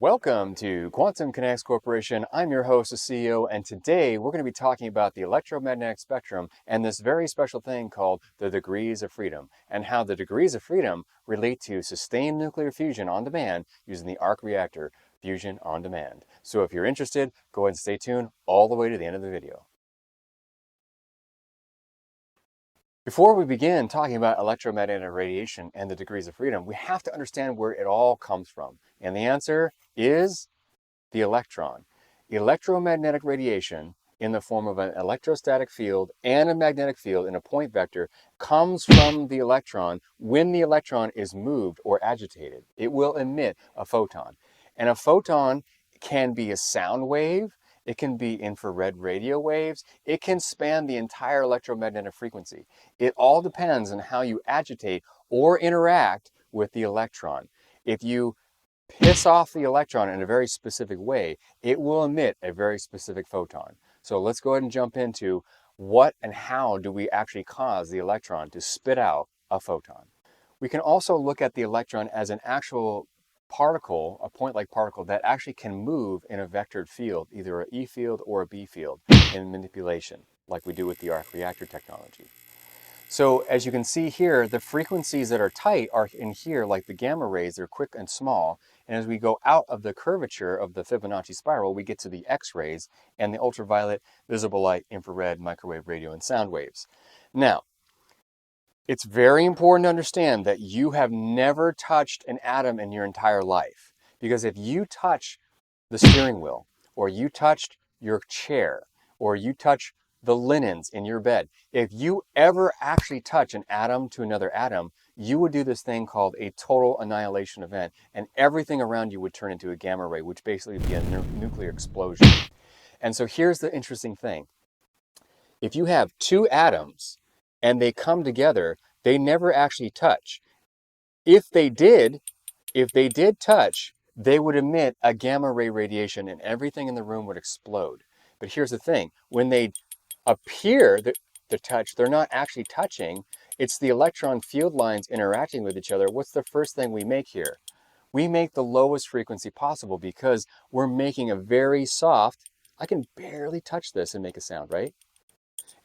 Welcome to Quantum Kinetics Corporation. I'm your host, the CEO, and today we're going to be talking about the electromagnetic spectrum and this very special thing called the degrees of freedom, and how the degrees of freedom relate to sustained nuclear fusion on demand using the ARC reactor fusion on demand. So if you're interested, go ahead and stay tuned all the way to the end of the video. Before we begin talking about electromagnetic radiation and the degrees of freedom, we have to understand where it all comes from. And the answer is the electron. Electromagnetic radiation in the form of an electrostatic field and a magnetic field in a point vector comes from the electron when the electron is moved or agitated. It will emit a photon. And a photon can be a sound wave, it can be infrared radio waves, it can span the entire electromagnetic frequency. It all depends on how you agitate or interact with the electron. If you piss off the electron in a very specific way, it will emit a very specific photon. So let's go ahead and jump into what and how do we actually cause the electron to spit out a photon. We can also look at the electron as an actual particle, a point-like particle that actually can move in a vectored field, either an E field or a B field in manipulation, like we do with the ARC reactor technology. So as you can see here, the frequencies that are tight are in here, like the gamma rays, they're quick and small. And as we go out of the curvature of the Fibonacci spiral, we get to the X-rays and the ultraviolet, visible light, infrared, microwave, radio, and sound waves. Now, it's very important to understand that you have never touched an atom in your entire life. Because if you touch the steering wheel, or you touched your chair, or you touch the linens in your bed, if you ever actually touch an atom to another atom, you would do this thing called a total annihilation event, and everything around you would turn into a gamma ray, which basically would be a nuclear explosion. And so here's the interesting thing. If you have two atoms and they come together, they never actually touch. If they did touch, they would emit a gamma ray radiation and everything in the room would explode. But here's the thing, when they appear to touch, they're not actually touching. It's the electron field lines interacting with each other. What's the first thing we make here? We make the lowest frequency possible because we're making a very soft, I can barely touch this and make a sound, right?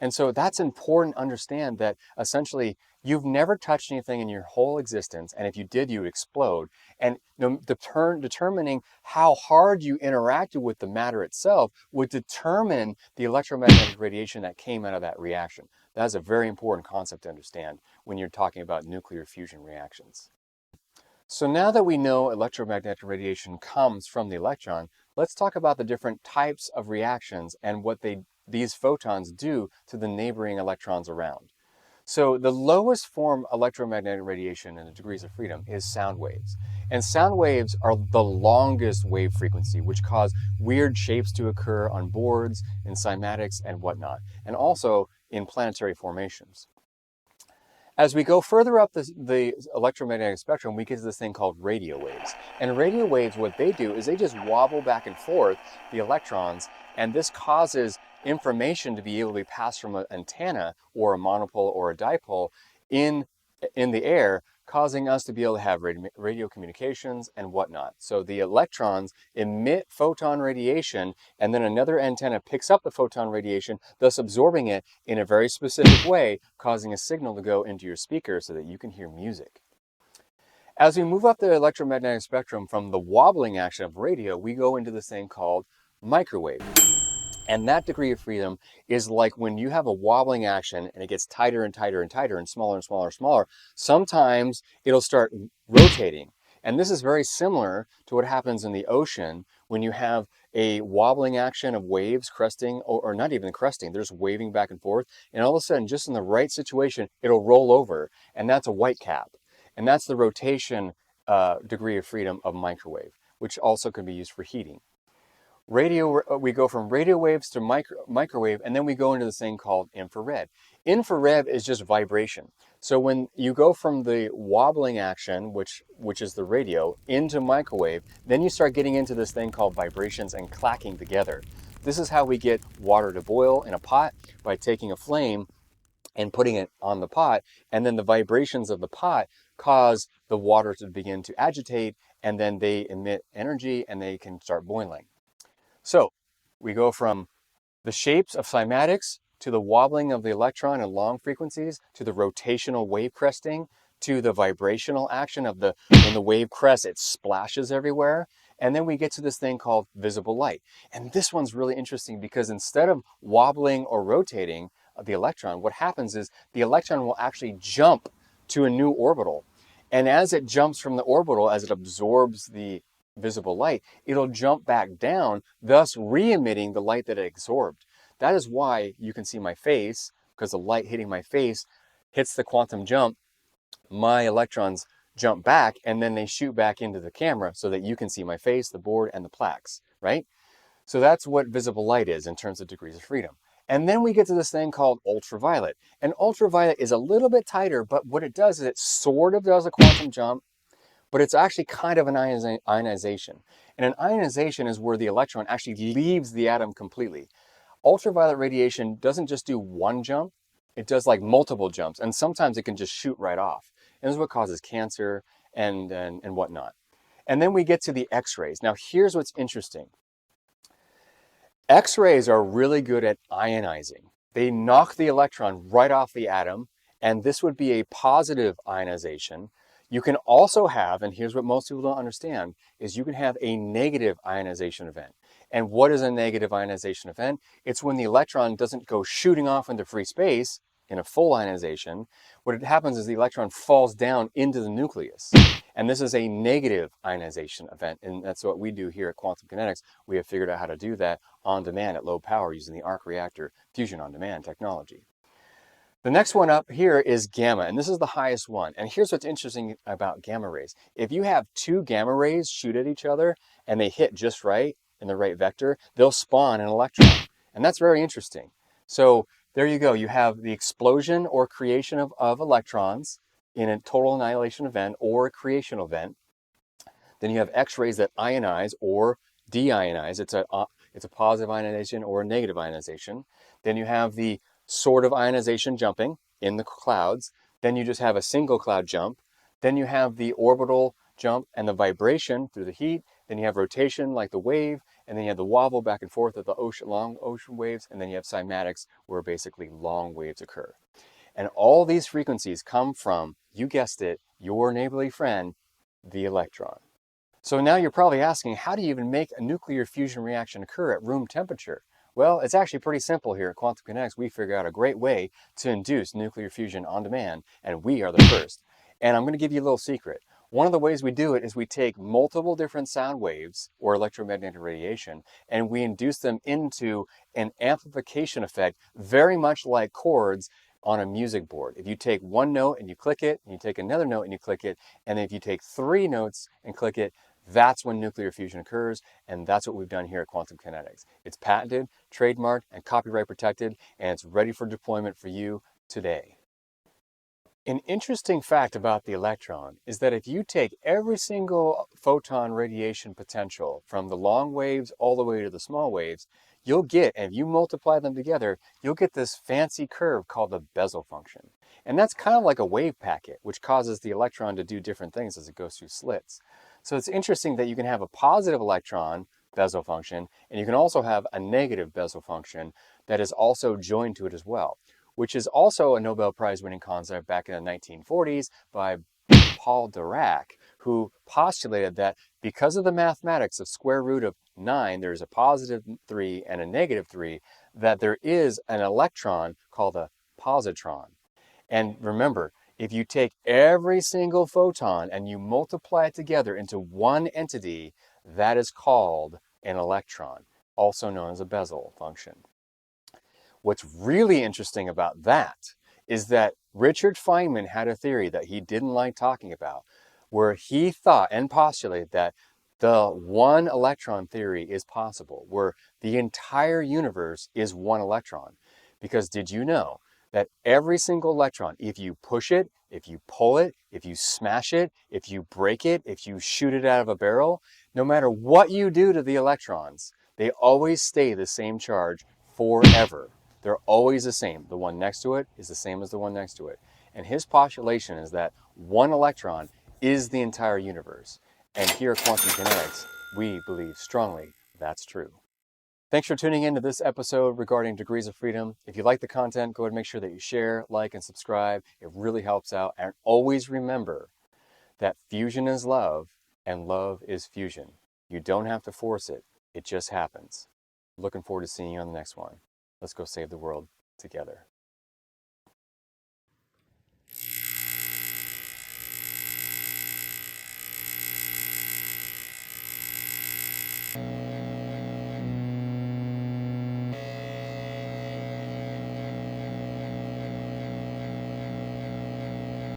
And so that's important to understand that essentially you've never touched anything in your whole existence, and if you did, you would explode. And determining how hard you interacted with the matter itself would determine the electromagnetic radiation that came out of that reaction. That's a very important concept to understand when you're talking about nuclear fusion reactions. So now that we know electromagnetic radiation comes from the electron, let's talk about the different types of reactions and what these photons do to the neighboring electrons around. So the lowest form of electromagnetic radiation in the degrees of freedom is sound waves. And sound waves are the longest wave frequency, which cause weird shapes to occur on boards, in cymatics, and whatnot, and also in planetary formations. As we go further up the electromagnetic spectrum, we get to this thing called radio waves. And radio waves, what they do is they just wobble back and forth the electrons, and this causes information to be able to be passed from an antenna or a monopole or a dipole in the air, causing us to be able to have radio communications and whatnot. So the electrons emit photon radiation, and then another antenna picks up the photon radiation, thus absorbing it in a very specific way, causing a signal to go into your speaker so that you can hear music. As we move up the electromagnetic spectrum from the wobbling action of radio, we go into this thing called microwave. And that degree of freedom is like when you have a wobbling action and it gets tighter and tighter and tighter and smaller and smaller and smaller, sometimes it'll start rotating. And this is very similar to what happens in the ocean when you have a wobbling action of waves cresting, or not even cresting, they're just waving back and forth. And all of a sudden, just in the right situation, it'll roll over. And that's a white cap. And that's the rotation degree of freedom of microwave, which also can be used for heating. We go from radio waves to microwave, and then we go into this thing called infrared. Infrared is just vibration. So when you go from the wobbling action, which is the radio, into microwave, then you start getting into this thing called vibrations and clacking together. This is how we get water to boil in a pot, by taking a flame and putting it on the pot, and then the vibrations of the pot cause the water to begin to agitate, and then they emit energy and they can start boiling. So we go from the shapes of cymatics to the wobbling of the electron in long frequencies, to the rotational wave cresting, to the vibrational action of when the wave crests, it splashes everywhere. And then we get to this thing called visible light. And this one's really interesting because instead of wobbling or rotating the electron, what happens is the electron will actually jump to a new orbital. And as it jumps from the orbital, as it absorbs the visible light, it'll jump back down, thus re-emitting the light that it absorbed. That is why you can see my face, because the light hitting my face hits the quantum jump. My electrons jump back and then they shoot back into the camera so that you can see my face, the board, and the plaques, right? So that's what visible light is in terms of degrees of freedom. And then we get to this thing called ultraviolet. And ultraviolet is a little bit tighter, but what it does is it sort of does a quantum jump, but it's actually kind of an ionization. And an ionization is where the electron actually leaves the atom completely. Ultraviolet radiation doesn't just do one jump, it does like multiple jumps, and sometimes it can just shoot right off. And this is what causes cancer and whatnot. And then we get to the X-rays. Now here's what's interesting. X-rays are really good at ionizing. They knock the electron right off the atom, and this would be a positive ionization. You can also have, and here's what most people don't understand, is you can have a negative ionization event. And what is a negative ionization event? It's when the electron doesn't go shooting off into free space in a full ionization. What happens is the electron falls down into the nucleus. And this is a negative ionization event. And that's what we do here at Quantum Kinetics. We have figured out how to do that on demand at low power using the ARC reactor fusion on demand technology. The next one up here is gamma, and this is the highest one. And here's what's interesting about gamma rays. If you have two gamma rays shoot at each other and they hit just right in the right vector, they'll spawn an electron. And that's very interesting. So there you go. You have the explosion or creation of electrons in a total annihilation event or a creation event. Then you have X-rays that ionize or deionize. It's a positive ionization or a negative ionization. Then you have the sort of ionization jumping in the clouds. Then you just have a single cloud jump. Then you have the orbital jump and the vibration through the heat. Then you have rotation like the wave, and then you have the wobble back and forth of the long ocean waves, and then you have cymatics where basically long waves occur. And all these frequencies come from, you guessed it, your neighborly friend, the electron. So now you're probably asking, how do you even make a nuclear fusion reaction occur at room temperature? Well, it's actually pretty simple here at Quantum Kinetics. We figured out a great way to induce nuclear fusion on demand, and we are the first. And I'm going to give you a little secret. One of the ways we do it is we take multiple different sound waves or electromagnetic radiation, and we induce them into an amplification effect, very much like chords on a music board. If you take one note and you click it, and you take another note and you click it, and if you take three notes and click it, that's when nuclear fusion occurs, and that's what we've done here at Quantum Kinetics. It's patented, trademarked, and copyright protected, and it's ready for deployment for you today. An interesting fact about the electron is that if you take every single photon radiation potential from the long waves all the way to the small waves, you'll get, and if you multiply them together, you'll get this fancy curve called the Bessel function. And that's kind of like a wave packet, which causes the electron to do different things as it goes through slits. So it's interesting that you can have a positive electron Bessel function, and you can also have a negative Bessel function that is also joined to it as well, which is also a Nobel Prize winning concept back in the 1940s by Paul Dirac, who postulated that because of the mathematics of square root of 9, there's a positive 3 and a negative 3, that there is an electron called a positron. And remember, if you take every single photon and you multiply it together into one entity, that is called an electron, also known as a Bessel function. What's really interesting about that is that Richard Feynman had a theory that he didn't like talking about, where he thought and postulated that the one electron theory is possible, where the entire universe is one electron. Because did you know that every single electron, if you push it, if you pull it, if you smash it, if you break it, if you shoot it out of a barrel, no matter what you do to the electrons, they always stay the same charge forever. They're always the same. The one next to it is the same as the one next to it. And his postulation is that one electron is the entire universe. And here at Quantum Kinetics, we believe strongly that's true. Thanks for tuning in to this episode regarding degrees of freedom. If you like the content, go ahead and make sure that you share, like, and subscribe. It really helps out. And always remember that fusion is love and love is fusion. You don't have to force it. It just happens. Looking forward to seeing you on the next one. Let's go save the world together.